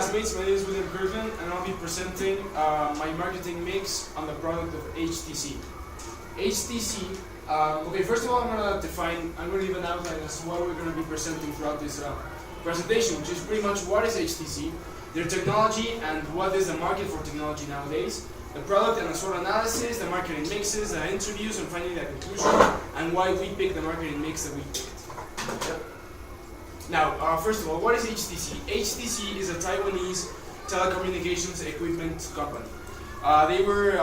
classmates, my name is Kirkland, and I'll be presenting my marketing mix on the product of HTC. HTC, okay, first of all I'm going to leave an outline as to what we're going to be presenting throughout this presentation, which is pretty much what is HTC, their technology and what is the market for technology nowadays, the product and the SWOT analysis, the marketing mixes, the interviews, and finally the conclusion, and why we picked the marketing mix that we picked. Now, first of all, what is HTC? HTC is a Taiwanese telecommunications equipment company. They were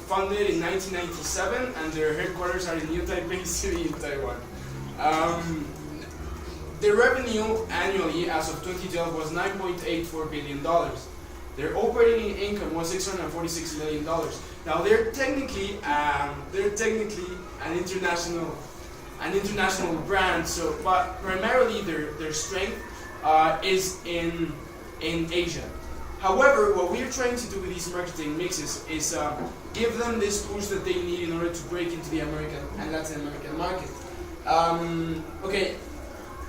founded in 1997, and their headquarters are in New Taipei City in Taiwan. Their revenue annually as of 2012 was $9.84 billion. Their operating income was $646 million. Now they're technically an international brand. So, but primarily their strength is in Asia. However, what we're trying to do with these marketing mixes is give them this push that they need in order to break into the American and Latin American market. Okay,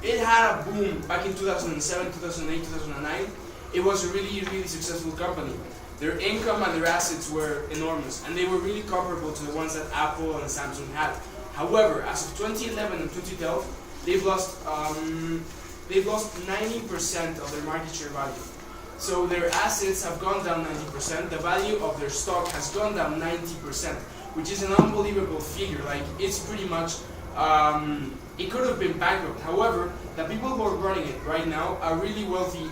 it had a boom back in 2007, 2008, 2009. It was a really successful company. Their income and their assets were enormous, and they were really comparable to the ones that Apple and Samsung had. However, as of 2011 and 2012, they've lost 90% of their market share value. So their assets have gone down 90%. The value of their stock has gone down 90%, which is an unbelievable figure. Like, it's pretty much it could have been bankrupt. However, the people who are running it right now are really wealthy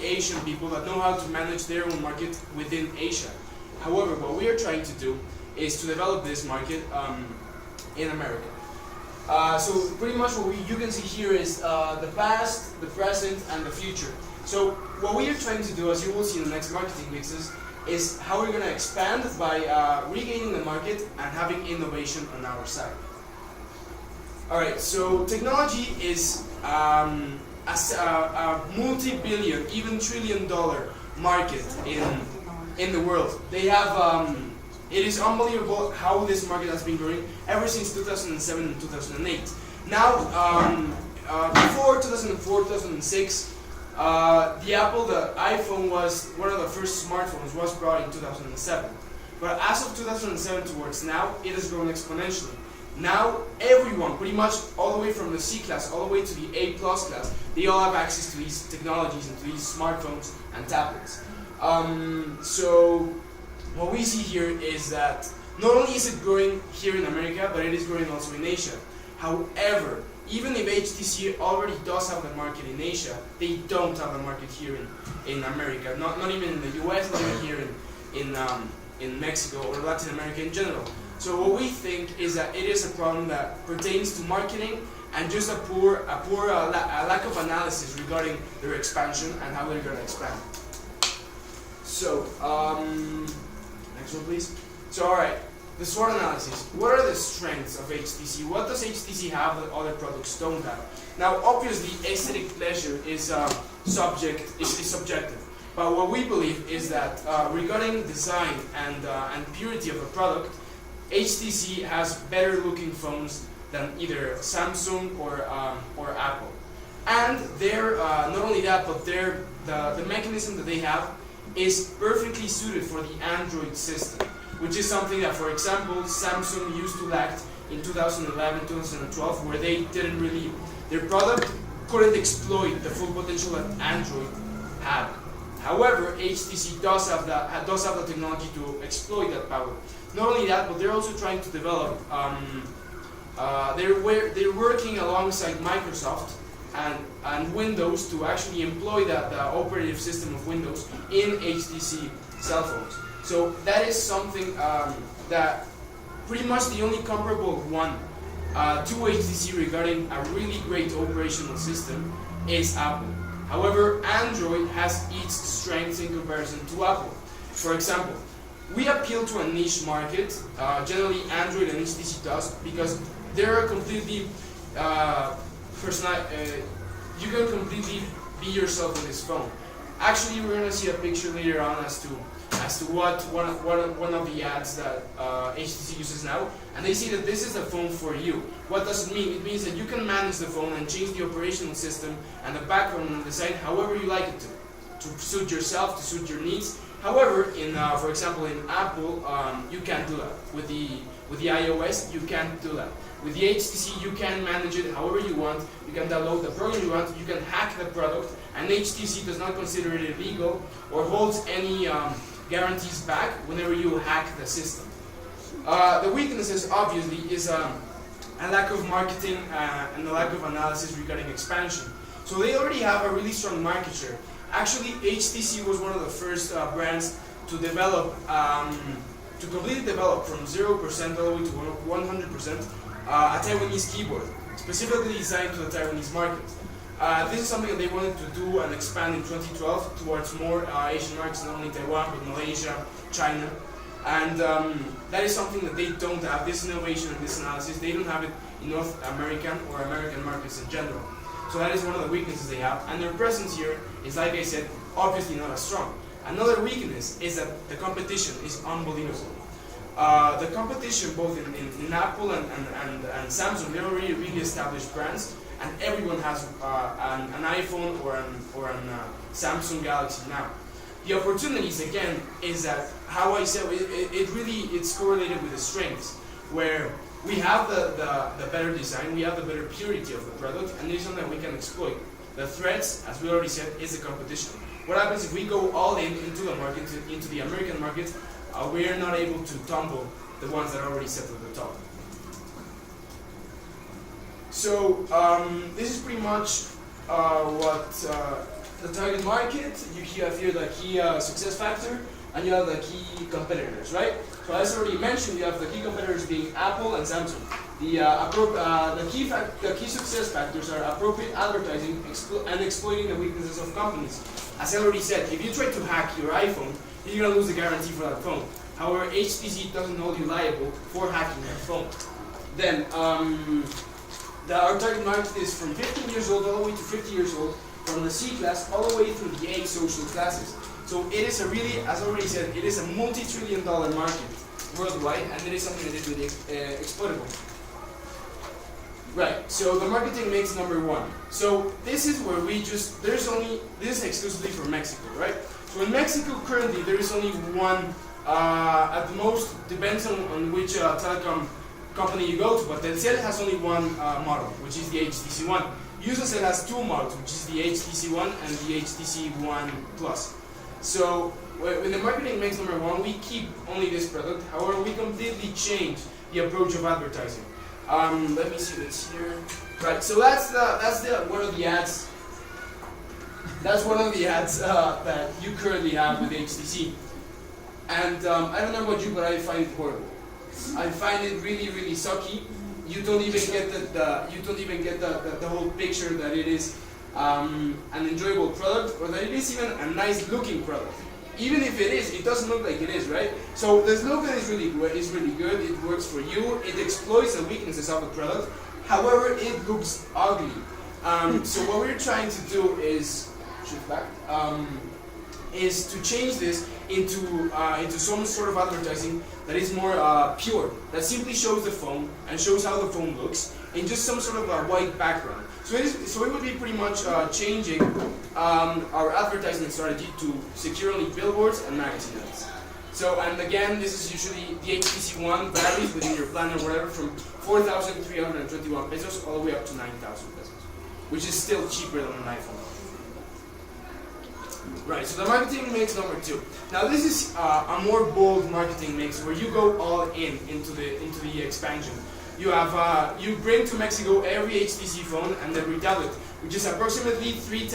Asian people that know how to manage their own market within Asia. However, what we are trying to do is to develop this market in America. So pretty much what you can see here is the past, the present, and the future. So what we are trying to do, as you will see in the next marketing mixes, is how we're going to expand by regaining the market and having innovation on our side. Alright, so technology is a multi-billion, even trillion-dollar market in the world. They have it is unbelievable how this market has been growing ever since 2007 and 2008. Now, before 2004, 2006, the iPhone was one of the first smartphones was brought in 2007. But as of 2007 towards now, it has grown exponentially. Now, everyone, pretty much all the way from the C class, all the way to the A+ class, they all have access to these technologies and to these smartphones and tablets. So what we see here is that not only is it growing here in America, but it is growing also in Asia. However, even if HTC already does have the market in Asia, they don't have the market here in America. Not even in the US, not even here in Mexico or Latin America in general. So what we think is that it is a problem that pertains to marketing and just a lack of analysis regarding their expansion and how they're going to expand. So, next one please. So alright, the SWOT analysis. What are the strengths of HTC? What does HTC have that other products don't have? Now obviously aesthetic pleasure is subjective. But what we believe is that regarding design and purity of a product, HTC has better looking phones than either Samsung or Apple. And they're not only that, but the mechanism that they have is perfectly suited for the Android system, which is something that, for example, Samsung used to lack in 2011, 2012, where their product couldn't exploit the full potential that Android had. However, HTC does have the technology to exploit that power. Not only that, but they're also trying to develop. They're working alongside Microsoft and Windows to actually employ the operative system of Windows in HTC cell phones. So that is something that pretty much the only comparable one to HTC regarding a really great operational system is Apple. However, Android has its strengths in comparison to Apple. For example, we appeal to a niche market, generally Android and HTC does, because they're completely you can completely be yourself with this phone. Actually, we're going to see a picture later on as to as to what one of the ads that HTC uses now, and they see that this is a phone for you. What does it mean? It means that you can manage the phone and change the operational system and the background and design however you like it to suit yourself, to suit your needs. However, for example, in Apple, you can't do that. With the iOS, you can't do that. With the HTC, you can manage it however you want. You can download the program you want. You can hack the product, and HTC does not consider it illegal or holds any guarantees back whenever you hack the system. The weaknesses, obviously, is a lack of marketing and a lack of analysis regarding expansion. So they already have a really strong market share. Actually, HTC was one of the first brands to develop, to completely develop from 0% all the way to 100% a Taiwanese keyboard, specifically designed to the Taiwanese market. This is something that they wanted to do and expand in 2012 towards more Asian markets, not only Taiwan, but Malaysia, China. And that is something that they don't have, this innovation and this analysis, they don't have it in North American or American markets in general. So that is one of the weaknesses they have, and their presence here is, like I said, obviously not as strong. Another weakness is that the competition is unbelievable. The competition both in Apple and Samsung, they're already really established brands, and everyone has an iPhone or an Samsung Galaxy now. The opportunities, again, is that, how I said, it's correlated with the strengths, where we have the better design, we have the better purity of the product, and this is something that we can exploit. The threats, as we already said, is the competition. What happens if we go all in into the market, into the American market, we are not able to tumble the ones that are already set at the top. So this is pretty much what the target market. You have here the key success factor, and you have the key competitors, right? So as already mentioned, you have the key competitors being Apple and Samsung. The key success factors are appropriate advertising and exploiting the weaknesses of companies. As I already said, if you try to hack your iPhone, you're going to lose the guarantee for that phone. However, HTC doesn't hold you liable for hacking that phone. Then, our target market is from 15 years old all the way to 50 years old, from the C class all the way through the A social classes. So it is a really, as already said, it is a multi-trillion-dollar market worldwide, and it is something that is really exploitable. Right, so the marketing mix number one. So this is where this is exclusively for Mexico, right? So in Mexico currently there is only one, at the most, depends on which telecom company you go to, but Telcel has only one model, which is the HTC One. Usacell has two models, which is the HTC One and the HTC One Plus. So with the marketing mix number one, we keep only this product. However, we completely change the approach of advertising. Let me see what's here. Right, so that's one of the ads. That's one of the ads that you currently have with HTC. And I don't know about you, but I find it horrible. I find it really, really sucky. You don't even get the whole picture that it is an enjoyable product, or that it is even a nice looking product. Even if it is, it doesn't look like it is, right? So the slogan is really good. It works for you. It exploits the weaknesses of the product. However, it looks ugly. So what we're trying to do is shift back. Is to change this into some sort of advertising that is more pure, that simply shows the phone and shows how the phone looks in just some sort of a white background. So it would be pretty much changing our advertising strategy to secure only billboards and magazine ads. So, and again, this is usually the HTC One varies within your plan or whatever from 4,321 pesos all the way up to 9,000 pesos, which is still cheaper than an iPhone. Right, so the marketing mix number two. Now this is a more bold marketing mix where you go all into the expansion. You have you bring to Mexico every HTC phone and every tablet, which is approximately 3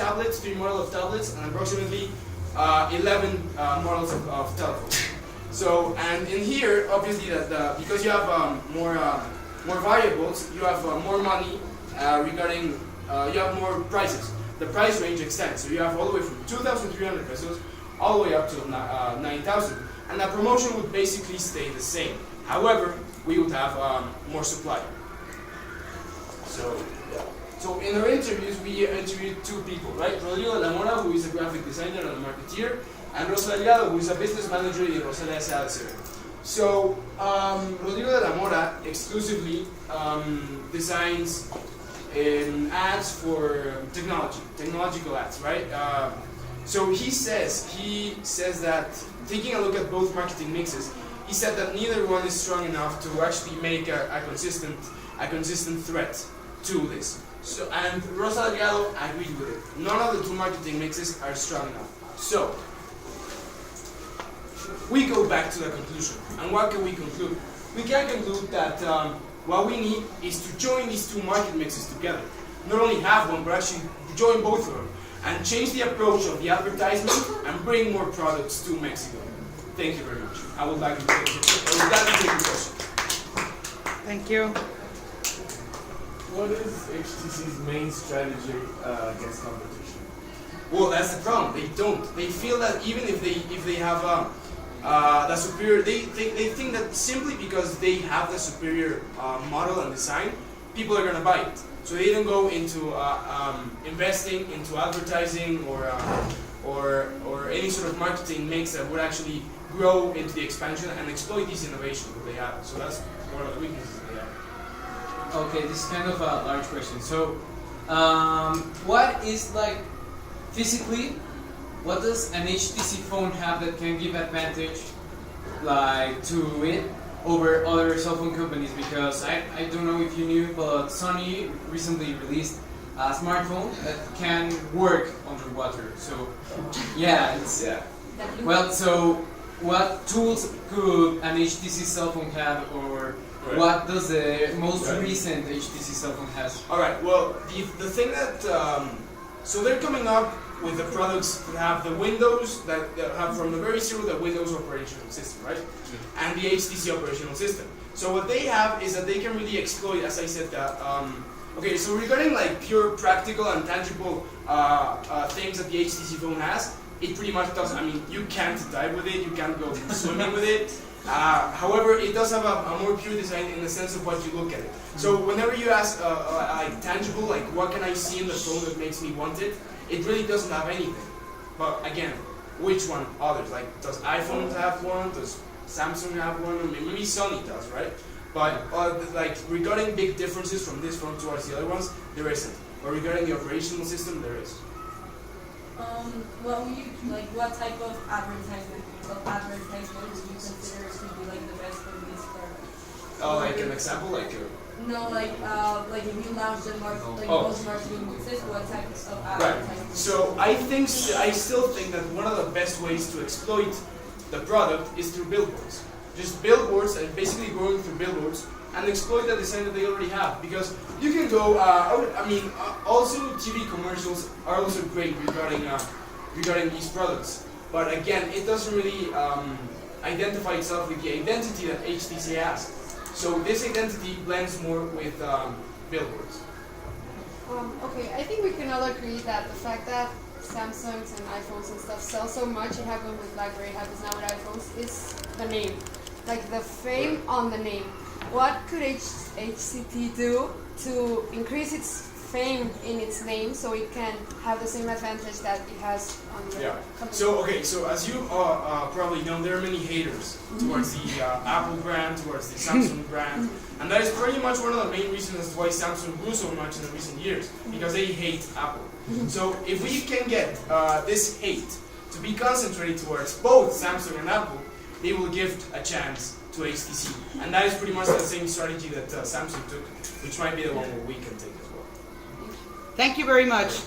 models of tablets, and approximately 11 models of telephones. So, and in here, obviously, because you have more variables, you have more money regarding, you have more prices. The price range extends, so you have all the way from 2,300 pesos all the way up to 9,000, and the promotion would basically stay the same. However, we would have more supply. So in our interviews, we interviewed 2 people, right? Rodrigo de la Mora, who is a graphic designer and a marketeer, and Rosa Delgado, who is a business manager in Rosalia S.A. So Rodrigo de la Mora exclusively designs ads for technological ads, right? So he says that, taking a look at both marketing mixes, he said that neither one is strong enough to actually make a consistent threat to this. So, and Rosa Delgado agreed with it. None of the two marketing mixes are strong enough. So we go back to the conclusion. And what can we conclude? We can conclude that what we need is to join these two market mixes together. Not only have one, but actually join both of them and change the approach of the advertisement and bring more products to Mexico. Thank you very much. I will gladly take your question. Thank you. What is HTC's main strategy against competition? Well, that's the problem. They don't. They feel that even if they have the superior, they think that simply because they have the superior model and design, people are gonna buy it. So they don't go into investing into advertising or any sort of marketing mix that would actually grow into the expansion and exploit these innovations that they have. So that's one of the weaknesses they have. Okay, this is kind of a large question. So, what is like physically? What does an HTC phone have that can give advantage, like to it, over other cell phone companies? Because I don't know if you knew, but Sony recently released a smartphone that can work underwater. So, yeah, it's well. So, what tools could an HTC cell phone have, or what does the most recent HTC cell phone has? All right. Well, the thing that so they're coming up with the products that have the Windows that have from the very zero the Windows operational system, right? And the HTC operational system. So what they have is that they can really exploit, as I said, okay. So regarding like pure practical and tangible things that the HTC phone has, it pretty much does. I mean, you can't dive with it, you can't go swimming with it. However, it does have a more pure design in the sense of what you look at it. So whenever you ask like tangible, like what can I see in the phone that makes me want it, it really doesn't have anything. But again, which one? Others, like does iPhone have one? Does Samsung have one? Or maybe Sony does, right? But like regarding big differences from this phone towards the other ones, there isn't. But regarding the operational system, there is. Well, what type of advertisement do you consider to be like the best for this product? Oh, like an example, like. No, like if you launch the most marketing mixes, what types of advertisement? Right. So I still think that one of the best ways to exploit the product is through billboards. Just billboards and basically going through billboards and exploit the design that they already have. Because you can go. Also TV commercials are also great regarding these products. But again, it doesn't really identify itself with the identity that HTC has. So this identity blends more with billboards. Okay, I think we can all agree that the fact that Samsungs and iPhones and stuff sell so much, it happened with BlackBerry, it happens now with iPhones, is the name. Like the fame on the name. What could HCT do to increase its fame in its name so it can have the same advantage that it has on the company? So as you probably know, there are many haters towards the Apple brand, towards the Samsung brand, and that is pretty much one of the main reasons as to why Samsung grew so much in the recent years, because they hate Apple. So if we can get this hate to be concentrated towards both Samsung and Apple, they will give a chance to HTC, and that is pretty much the same strategy that Samsung took, which might be the one that we can take as well. Thank you very much.